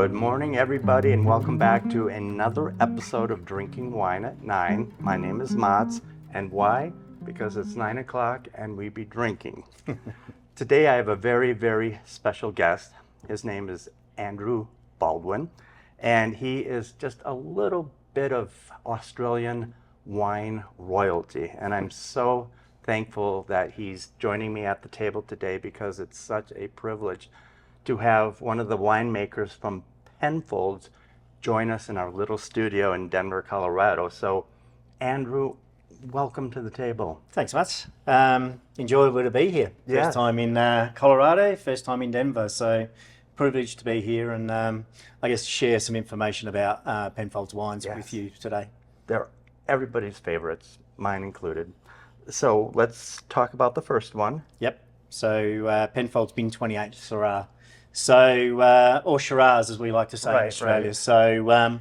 Good morning, everybody, and welcome back to another episode of Drinking Wine at 9. My name is Mats, and why? Because it's 9 o'clock and we be drinking. Today I have a very, very special guest. His name is Andrew Baldwin, and he is just a little bit of Australian wine royalty, and I'm so thankful that he's joining me at the table today because it's such a privilege to have one of the winemakers from Penfolds join us in our little studio in Denver, Colorado. So, Andrew, welcome to the table. Thanks, Matt. Enjoyable to be here. Yes. First time in Colorado, first time in Denver. So, privileged to be here and I guess share some information about Penfolds wines with you today. They're everybody's favorites, mine included. So, let's talk about the first one. Yep. So, Penfolds Bin 28 Syrah. So, or Shiraz, as we like to say in Australia. Right. So,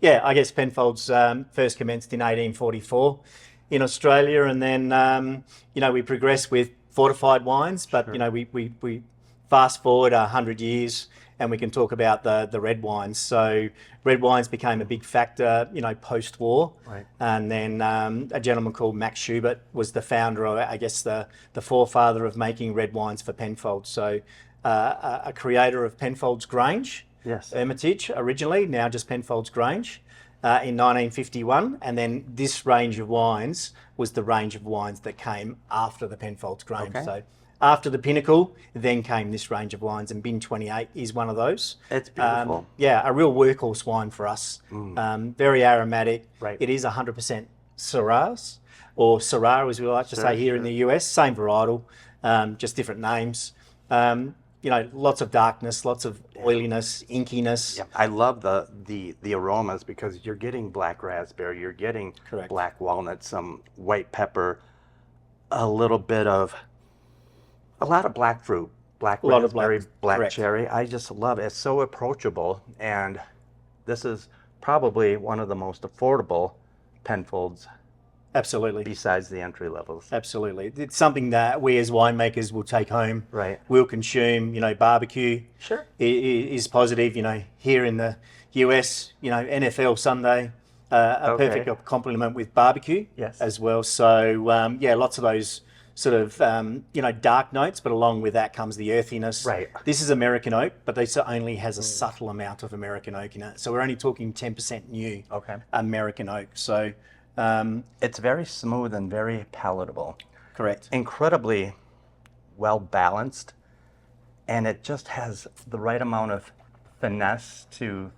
yeah, I guess Penfolds first commenced in 1844 in Australia, and then, we progressed with fortified wines, but, we fast forward 100 years and we can talk about the red wines. So, red wines became a big factor, post-war. Right. And then a gentleman called Max Schubert was the founder, or I guess the forefather of making red wines for Penfolds. So, a creator of Penfolds Grange, yes, Hermitage originally, now just Penfolds Grange, in 1951, and then this range of wines was the range of wines that came after the Penfolds Grange. Okay. So after the pinnacle, then came this range of wines, and Bin 28 is one of those. It's beautiful. Yeah, a real workhorse wine for us. Very aromatic. Right. It is 100% Syrah, or Syrah as we like to say here in the US, same varietal, just different names. Lots of darkness, lots of oiliness, inkiness. Yeah, I love the aromas because you're getting black raspberry, you're getting black walnut, some white pepper, a lot of black fruit, black raspberry, black cherry. I just love it. It's so approachable, and this is probably one of the most affordable Penfolds. Absolutely. Besides the entry levels. Absolutely. It's something that we as winemakers will take home. Right. We'll consume, barbecue. Sure. Is positive, here in the US, NFL Sunday, a perfect complement with barbecue. Yes. As well. So, lots of those sort of, dark notes, but along with that comes the earthiness. Right. This is American oak, but this only has a subtle amount of American oak in it. So we're only talking 10% new American oak. So, it's very smooth and very palatable. Correct. Incredibly well balanced, and it just has the right amount of finesse to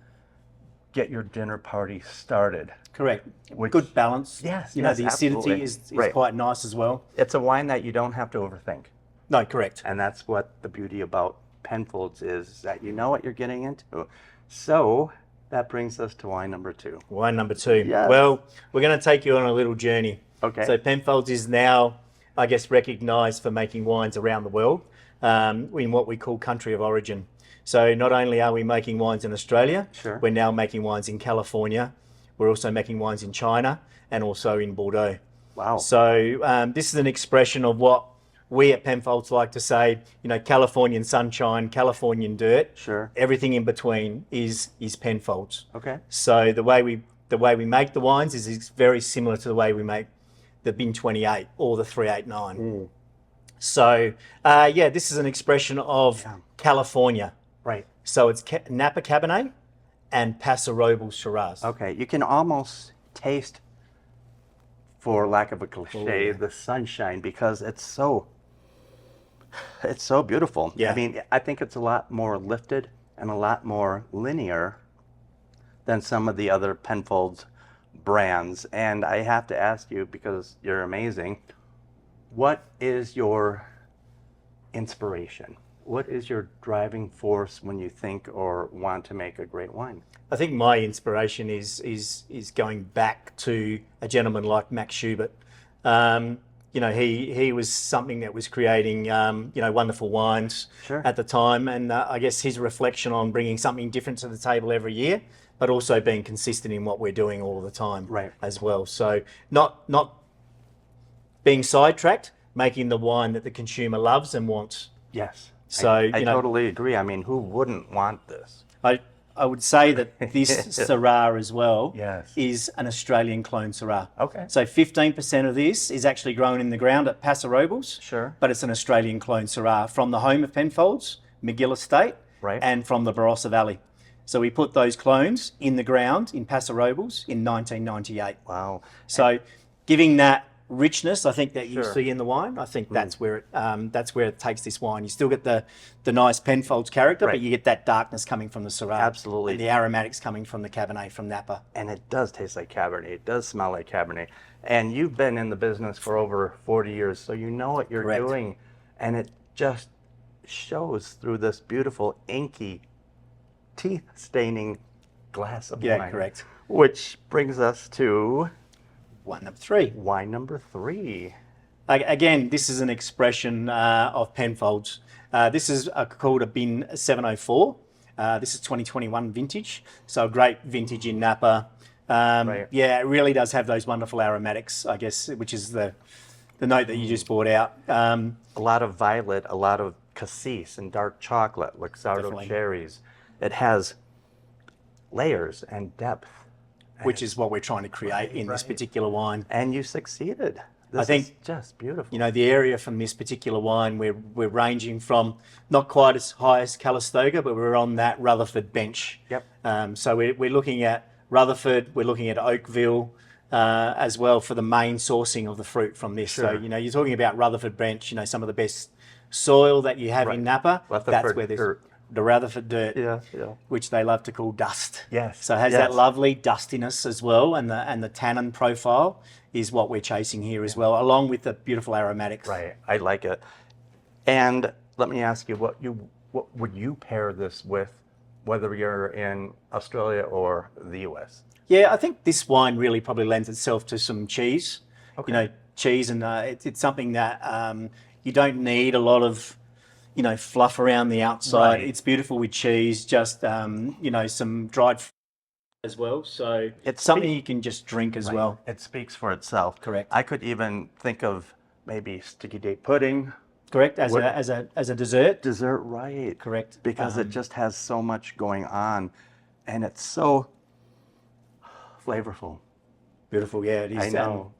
get your dinner party started. Correct. Good balance. Yes. The acidity is quite nice as well. It's a wine that you don't have to overthink. No, correct. And that's what the beauty about Penfolds is, that you know what you're getting into. So that brings us to wine number 2. Wine number 2. Yes. Well, we're going to take you on a little journey. Okay. So Penfolds is now, I guess, recognised for making wines around the world in what we call country of origin. So not only are we making wines in Australia, we're now making wines in California. We're also making wines in China and also in Bordeaux. Wow. So this is an expression of what we at Penfolds like to say, Californian sunshine, Californian dirt. Sure. Everything in between is Penfolds. Okay. So the way we make the wines is very similar to the way we make the Bin 28 or the 389. So this is an expression of California. Right. So it's Napa Cabernet and Paso Robles Shiraz. Okay. You can almost taste, for lack of a cliche, the sunshine, because it's so beautiful. Yeah. I mean, I think it's a lot more lifted and a lot more linear than some of the other Penfolds brands. And I have to ask you, because you're amazing, what is your inspiration? What is your driving force when you think or want to make a great wine? I think my inspiration is going back to a gentleman like Max Schubert. He was something that was creating, wonderful wines at the time. And I guess his reflection on bringing something different to the table every year, but also being consistent in what we're doing all the time as well. So not being sidetracked, making the wine that the consumer loves and wants. Yes. So I totally agree. I mean, who wouldn't want this? I I would say that this Syrah as well Yes. is an Australian clone Syrah. Okay. So 15% of this is actually grown in the ground at Paso Robles. Sure. But it's an Australian clone Syrah from the home of Penfolds, McGill Estate, Right. and from the Barossa Valley. So we put those clones in the ground in Paso Robles in 1998. Wow. So giving that richness, I think that you Sure. see in the wine, I think that's where it takes this wine. You still get the nice Penfolds character, Right. but you get that darkness coming from the Syrah. Absolutely. And the aromatics coming from the Cabernet from Napa. And it does taste like Cabernet. It does smell like Cabernet. And you've been in the business for over 40 years, so you know what you're Correct. doing. And it just shows through this beautiful, inky, teeth-staining glass of Yeah, wine. correct. Which brings us to Wine number 3. wine number 3. Again, this is an expression of Penfolds. This is called a Bin 704. This is 2021 vintage, so a great vintage in Napa. Right. Yeah, it really does have those wonderful aromatics, I guess, which is the note that you just brought out. A lot of violet, a lot of cassis and dark chocolate, Luxardo Definitely. cherries. It has layers and depth. Which is what we're trying to create in this right. particular wine. And you succeeded. This think- is just beautiful. You know, the area from this particular wine, we're ranging from not quite as high as Calistoga, but we're on that Rutherford bench. Yep. So we're looking at Rutherford, we're looking at Oakville as well for the main sourcing of the fruit from this. So, Sure. you know, you're talking about Rutherford bench, you know, some of the best soil that you have Right. in Napa. That's Rutherford where there's dirt. the Rutherford dirt. Yeah. Which they love to call dust. Yes, So it has yes. that lovely dustiness as well, and the tannin profile is what we're chasing here as well, along with the beautiful aromatics. Right. I like it. And let me ask you, what would you pair this with, whether you're in Australia or the US? Yeah, I think this wine really probably lends itself to some cheese. Okay. You know, cheese, and it's something that you don't need a lot of, you know, fluff around the outside. Right. It's beautiful with cheese, just you know, some dried fruit as well. So it's something you can just drink as well. It speaks for itself. Correct. I could even think of maybe sticky date pudding. Correct, as What- a dessert. Dessert, right. Correct. Because it just has so much going on and it's so flavorful. Beautiful, yeah, it is. I know.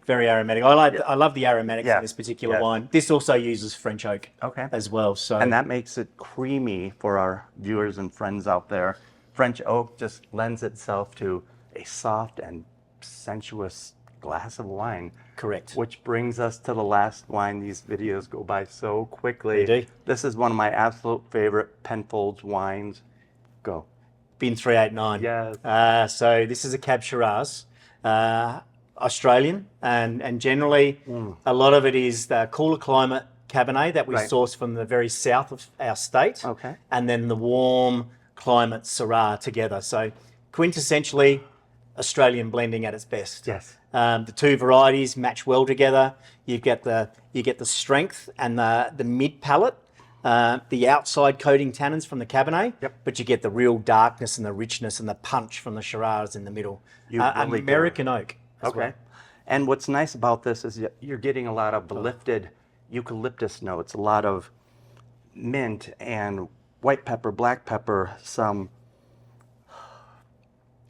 Very aromatic. I love the aromatics Yeah. in this particular Yes. wine. This also uses French oak Okay. as well. So And that makes it creamy for our viewers and friends out there. French oak just lends itself to a soft and sensuous glass of wine. correct. Which brings us to the last wine. These videos go by so quickly. They do. This is one of my absolute favorite Penfolds wines. Go. Bin 389. Yes. So this is a Cab Shiraz, Australian, and generally a lot of it is the cooler climate Cabernet that we Right. source from the very south of our state. Okay. And then the warm climate Syrah together. So quintessentially Australian blending at its best. Yes. The two varieties match well together. You get the strength and the mid palate, the outside coating tannins from the Cabernet, Yep. but you get the real darkness and the richness and the punch from the Shiraz in the middle. You really do. American oak. As Okay. well. And what's nice about this is you're getting a lot of lifted eucalyptus notes, a lot of mint and white pepper, black pepper, some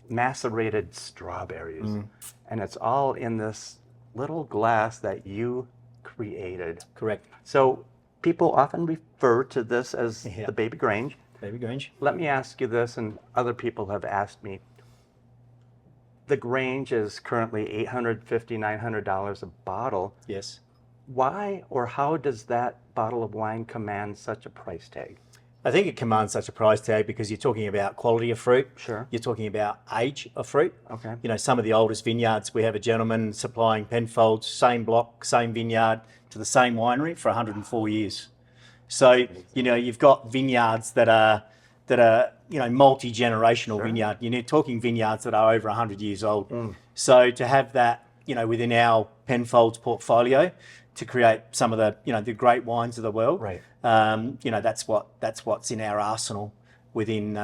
macerated strawberries. And it's all in this little glass that you created. Correct. So people often refer to this as Yeah. the Baby Grange. Baby Grange. Let me ask you this, and other people have asked me. The Grange is currently $850, $900 a bottle. Yes. Why or how does that bottle of wine command such a price tag? I think it commands such a price tag because you're talking about quality of fruit. Sure. You're talking about age of fruit. Okay. You know, some of the oldest vineyards, we have a gentleman supplying Penfolds, same block, same vineyard, to the same winery for 104 years. So, you know, you've got vineyards that are you know, multi-generational vineyard. You're talking vineyards that are over 100 years old. So to have that, you know, within our Penfolds portfolio to create some of the, you know, the great wines of the world. Right. You know, that's what's in our arsenal within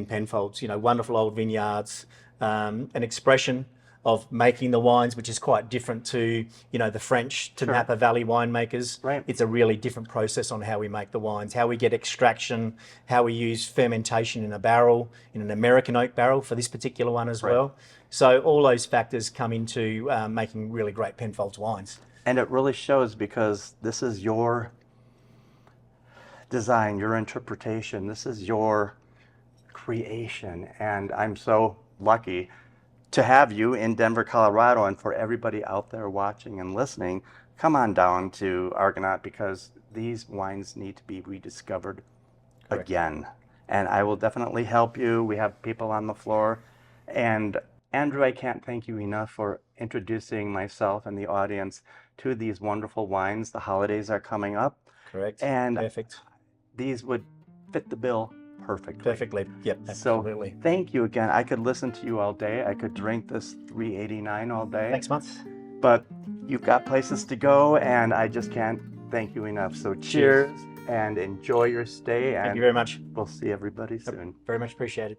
Penfolds. You know, wonderful old vineyards, an expression of making the wines, which is quite different to, you know, the French to Napa Valley winemakers. Right. It's a really different process on how we make the wines, how we get extraction, how we use fermentation in a barrel, in an American oak barrel for this particular one as well. So all those factors come into making really great Penfolds wines. And it really shows, because this is your design, your interpretation, this is your creation. And I'm so lucky to have you in Denver, Colorado. And for everybody out there watching and listening, come on down to Argonaut, because these wines need to be rediscovered again. And I will definitely help you. We have people on the floor. And Andrew, I can't thank you enough for introducing myself and the audience to these wonderful wines. The holidays are coming up. Correct. And perfect. These would fit the bill perfectly. Perfectly. Yep, absolutely. So thank you again. I could listen to you all day. I could drink this 389 all day. Thanks, Mats. But you've got places to go, and I just can't thank you enough. So cheers and enjoy your stay. Thank you very much. We'll see everybody soon. Very much appreciated.